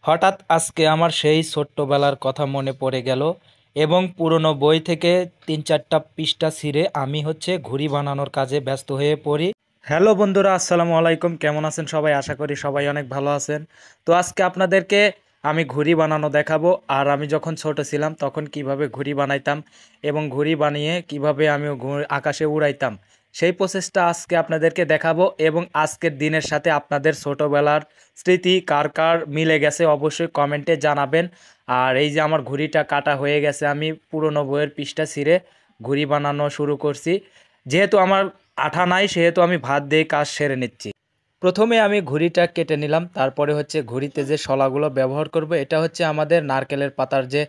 হঠাৎ আজকে আমার সেই ছোট্টবেলার কথা মনে পড়ে গেল এবং পুরনো বই থেকে ৩-৪টা পৃষ্ঠা ছিঁড়ে আমি ঘুড়ি বানানোর কাজে ব্যস্ত হয়ে পড়ি। হ্যালো বন্ধুরা, আসসালামু আলাইকুম। কেমন আছেন সবাই? আশা করি সবাই অনেক ভালো আছেন। তো আজকে আপনাদেরকে আমি ঘুড়ি বানানো দেখাবো। আর আমি যখন ছোট ছিলাম তখন কিভাবে ঘুড়ি বানাইতাম এবং ঘুড়ি বানিয়ে কিভাবে আমি আকাশে উড়াইতাম, সেই প্রসেসটা আজকে আপনাদেরকে দেখাবো। এবং আজকের দিনের সাথে আপনাদের ছোটবেলার স্মৃতি কার কার মিলে গেছে অবশ্যই কমেন্টে জানাবেন। আর এই যে আমার ঘুড়িটা কাটা হয়ে গেছে, আমি পুরনো বইয়ের পৃষ্ঠা ছিঁড়ে ঘুড়ি বানানো শুরু করছি। যেহেতু আমার আঠা নাই সেহেতু আমি ভাত দিয়ে কাজ সেরে নিচ্ছি। প্রথমে আমি ঘুড়িটা কেটে নিলাম, তারপরে ঘুড়িতে যে শলাগুলো ব্যবহার করব, এটা আমাদের নারকেলের পাতার যে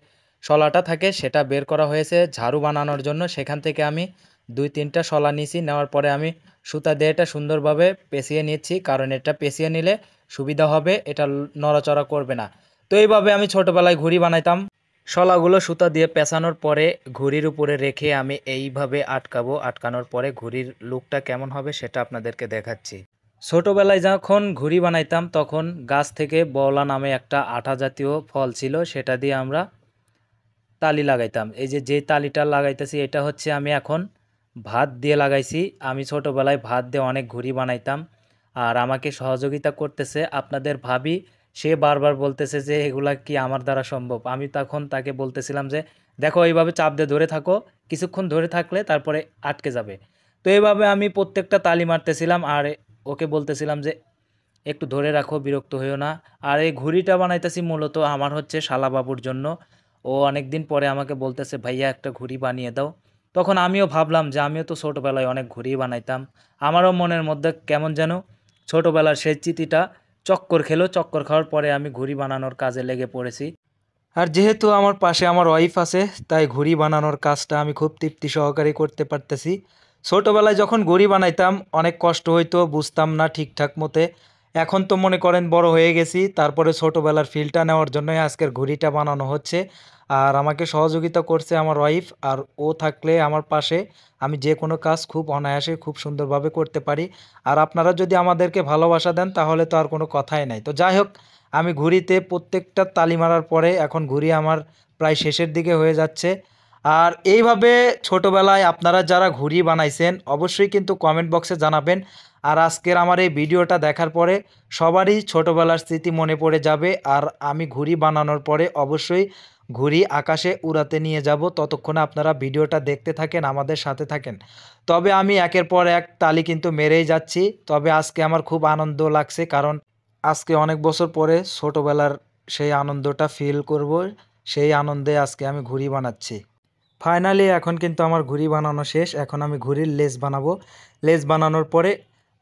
শলাটা থাকে সেটা বের করা হয়েছে ঝাড়ু বানানোর জন্য। সেখান থেকে আমি 2-3টা শলা নিয়েছি, নেওয়ার পরে আমি সুতা দিয়ে এটা সুন্দরভাবে পেঁচিয়ে নিচ্ছি, কারণ এটা পেঁচিয়ে নিলে সুবিধা হবে, এটা নড়াচড়া করবে না। তো এইভাবে আমি ছোটোবেলায় ঘুড়ি বানাইতাম। শলাগুলো সুতা দিয়ে পেঁচানোর পরে ঘুড়ির উপরে রেখে আমি এইভাবে আটকাবো। আটকানোর পরে ঘুড়ির লুকটা কেমন হবে সেটা আপনাদেরকে দেখাচ্ছি। ছোটোবেলায় যখন ঘুড়ি বানাইতাম তখন গাছ থেকে বওলা নামে একটা আঠা জাতীয় ফল ছিল, সেটা দিয়ে আমরা তালি লাগাইতাম। এই যে তালিটা লাগাইতেছি এটা আমি এখন ভাত দিয়ে লাগাইছি। আমি ছোটোবেলায় ভাত দিয়ে অনেক ঘুড়ি বানাইতাম। আর আমাকে সহযোগিতা করতেছে আপনাদের ভাবি। সে বারবার বলতেছে যে এগুলা কি আমার দ্বারা সম্ভব। আমি তখন তাকে বলতেছিলাম যে দেখো, এইভাবে চাপ দিয়ে ধরে থাকো, কিছুক্ষণ ধরে থাকলে তারপরে আটকে যাবে। তো এইভাবে আমি প্রত্যেকটা তালি মারতেছিলাম আর ওকে বলতেছিলাম যে একটু ধরে রাখো, বিরক্ত হইও না। আর এই ঘুড়িটা বানাইতেছি মূলত আমার শালাবাবুর জন্য। ও অনেক দিন পরে আমাকে বলতেছে ভাইয়া একটা ঘুড়ি বানিয়ে দাও। তখন আমিও ভাবলাম যে আমিও তো ছোটোবেলায় অনেক ঘুড়ি বানাইতাম। আমারও মনের মধ্যে কেমন যেন ছোটোবেলার সেই স্মৃতিটা চক্কর খেলো। চক্কর খাওয়ার পরে আমি ঘুড়ি বানানোর কাজে লেগে পড়েছি। আর যেহেতু আমার পাশে আমার ওয়াইফ আছে, তাই ঘুড়ি বানানোর কাজটা আমি খুব তৃপ্তি সহকারে করতে পারতেছি। ছোটোবেলায় যখন ঘুড়ি বানাইতাম অনেক কষ্ট হইতো, বুঝতাম না ঠিকঠাক মতে। এখন তো মনে করেন বড় হয়ে গেছি, তারপরে ছোটোবেলার ফিলটা নেওয়ার জন্যই আজকের ঘুড়িটা বানানো হচ্ছে। আর আমাকে সহযোগিতা করছে আমার ওয়াইফ। আর ও থাকলে আমার পাশে আমি যে কোনো কাজ খুব অনায়াসে খুব সুন্দরভাবে করতে পারি। আর আপনারা যদি আমাদেরকে ভালোবাসা দেন তাহলে তো আর কোনো কথাই নাই। তো যাই হোক, আমি ঘুড়িতে প্রত্যেকটা তালি মারার পরে এখন ঘুড়ি আমার প্রায় শেষের দিকে হয়ে যাচ্ছে। আর এইভাবে ছোটোবেলায় আপনারা যারা ঘুড়ি বানাইছেন অবশ্যই কিন্তু কমেন্ট বক্সে জানাবেন। আর আজকের আমার এই ভিডিওটা দেখার পরে সবারই ছোটোবেলার স্মৃতি মনে পড়ে যাবে। আর আমি ঘুড়ি বানানোর পরে অবশ্যই ঘুড়ি আকাশে উড়াতে নিয়ে যাব। ততক্ষণে আপনারা ভিডিওটা দেখতে থাকেন, আমাদের সাথে থাকেন। তবে আমি একের পর এক তালি কিন্তু মেরেই যাচ্ছি। তবে আজকে আমার খুব আনন্দ লাগছে, কারণ আজকে অনেক বছর পরে ছোটোবেলার সেই আনন্দটা ফিল করব। সেই আনন্দে আজকে আমি ঘুড়ি বানাচ্ছি। ফাইনালি এখন কিন্তু আমার ঘুড়ি বানানো শেষ। এখন আমি ঘুড়ির লেজ বানাবো। লেজ বানানোর পরে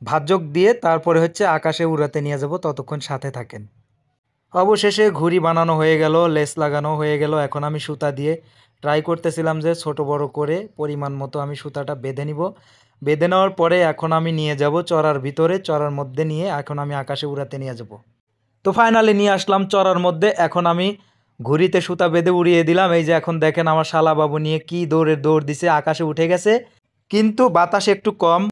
ভাজক দিয়ে তারপরে আকাশে উড়াতে নিয়ে যাব। ততক্ষণ সাথে থাকেন। অবশেষে ঘুড়ি বানানো হয়ে গেল, লেস লাগানো হয়ে গেল। এখন আমি সুতা দিয়ে ট্রাই করতেছিলাম যে ছোট বড় করে পরিমাণ মতো আমি সুতাটা বেঁধে নিব। বেঁধে নেওয়ার পরে এখন আমি নিয়ে যাব চড়ার ভিতরে, চড়ার মধ্যে নিয়ে এখন আমি আকাশে উড়াতে নিয়ে যাব। তো ফাইনালি নিয়ে আসলাম চড়ার মধ্যে। এখন আমি ঘুড়িতে সুতা বেঁধে উড়িয়ে দিলাম। এই যে এখন দেখেন আমার শালাবাবু নিয়ে কি দৌড় দিছে, আকাশে উঠে গেছে, কিন্তু বাতাস একটু কম।